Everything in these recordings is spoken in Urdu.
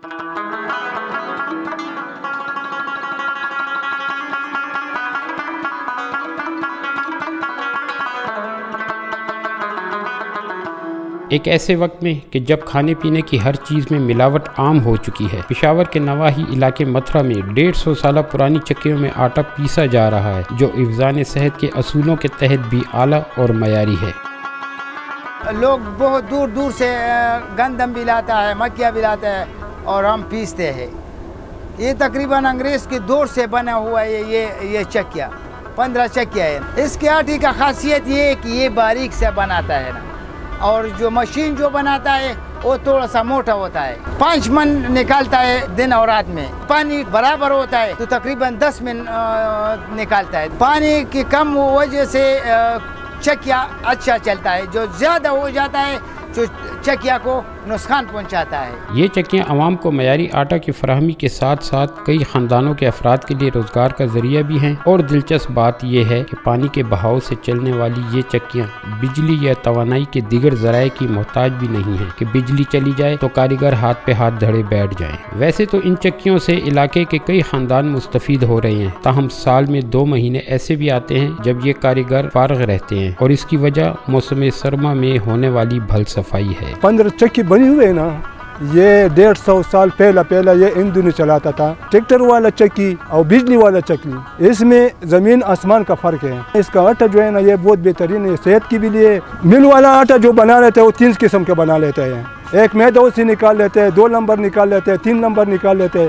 ایک ایسے وقت میں کہ جب کھانے پینے کی ہر چیز میں ملاوٹ عام ہو چکی ہے، پشاور کے نواحی علاقے متھرا میں 150 سالہ پرانی چکیوں میں آٹا پیسا جا رہا ہے، جو حفظان صحت کے اصولوں کے تحت بھی اعلیٰ اور معیاری ہے۔ لوگ بہت دور دور سے گندم بھی لاتا ہے، مکیا بھی لاتا ہے اور ہم پیستے ہیں۔ یہ تقریباً انگریز کے دور سے بنا ہوا ہے یہ چکیا، 15 چکیا ہے۔ اس کے آٹے کا خاصیت یہ ہے کہ یہ باریک سے بناتا ہے نا، اور جو مشین جو بناتا ہے وہ تھوڑا سا موٹا ہوتا ہے، 5 من نکالتا ہے دن اور رات میں۔ پانی برابر ہوتا ہے تو تقریباً 10 من نکالتا ہے۔ پانی کی کم وجہ سے چکیا اچھا چلتا ہے، جو زیادہ ہو جاتا ہے جو چکیا کو نقصان پہنچاتا ہے۔ یہ چکیاں عوام کو معیاری آٹا کی فراہمی کے ساتھ ساتھ کئی خاندانوں کے افراد کے لیے روزگار کا ذریعہ بھی ہیں، اور دلچسپ بات یہ ہے کہ پانی کے بہاؤ سے چلنے والی یہ چکیاں بجلی یا توانائی کے دیگر ذرائع کی محتاج بھی نہیں ہیں کہ بجلی چلی جائے تو کاریگر ہاتھ پہ ہاتھ دھڑے بیٹھ جائیں۔ ویسے تو ان چکیوں سے علاقے کے کئی خاندان مستفید ہو رہے ہیں، تاہم سال میں 2 مہینے ایسے بھی آتے ہیں جب یہ کاریگر فارغ رہتے ہیں، اور اس کی وجہ موسم سرما میں ہونے والی بھل صفائی ہے۔ 15 چکی بنی ہوئے نا، یہ 150 سال پہلا یہ ہندو نے چلاتا تھا، ٹریکٹر والا چکی اور بجلی والا چکی، اس میں زمین آسمان کا فرق ہے۔ اس کا آٹا جو ہے نا یہ بہت بہترین ہے صحت کے بھی لیے۔ مل والا آٹا جو بنا لیتے ہیں وہ 3 قسم کے بنا لیتے ہیں، ایک میدہ سے نکال لیتے ہیں، 2 نمبر نکال لیتے ہیں، 3 نمبر نکال لیتے ہیں۔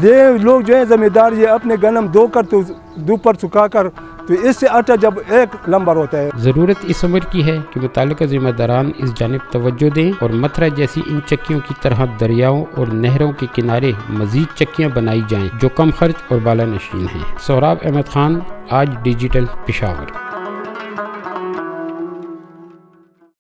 یہ لوگ جو ہے ذمہ دار یہ اپنے گندم دھو کر تو دوپہر سکھا کر تو اس سے آٹا جب 1 نمبر ہوتا ہے۔ ضرورت اس امر کی ہے کہ متعلقہ ذمہ داران اس جانب توجہ دیں اور متھرا جیسی ان چکیوں کی طرح دریاؤں اور نہروں کے کنارے مزید چکیاں بنائی جائیں جو کم خرچ اور بالا نشین ہیں۔ سہراب احمد خان، آج ڈیجیٹل، پشاور۔